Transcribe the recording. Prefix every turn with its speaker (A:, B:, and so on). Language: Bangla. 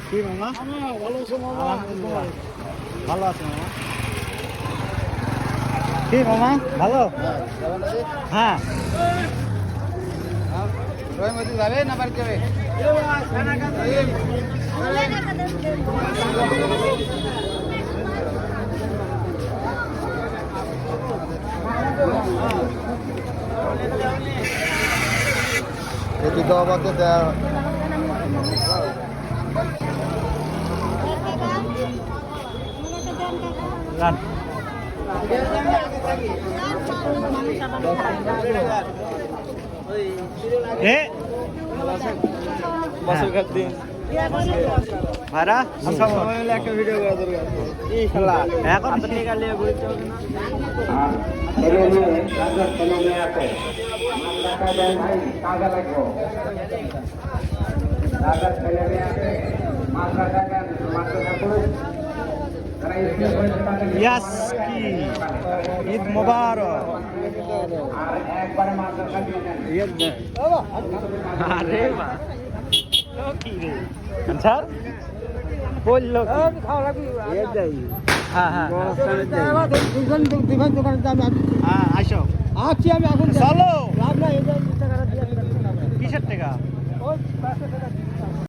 A: কি মামা? আলহামদুলিল্লাহ। ভালো আছে মামা? কি মামা ভালো? হ্যাঁ।
B: যাবে না বাড়ি যাবে?
C: এদিকে আমাকে দেয়া
A: রান। এ
B: বছর কাট দিন
A: ভাড়া
B: একটা ভিডিও করা দরকার এই খেলা
A: এখন
B: আপনি গালিয়ে বলতে হবে না
A: ইয়াস কি ঈদ মোবারক। আরে মা কি রে আনসার বললো
B: খাওয়া লাগবে
A: হ্যাঁ হ্যাঁ
B: দোকানের দাম
A: হ্যাঁ আসো
B: আছি আমি এখন
A: চলো
B: লাভ নাই
A: কিসের টাকা?
B: ওই 500 টাকা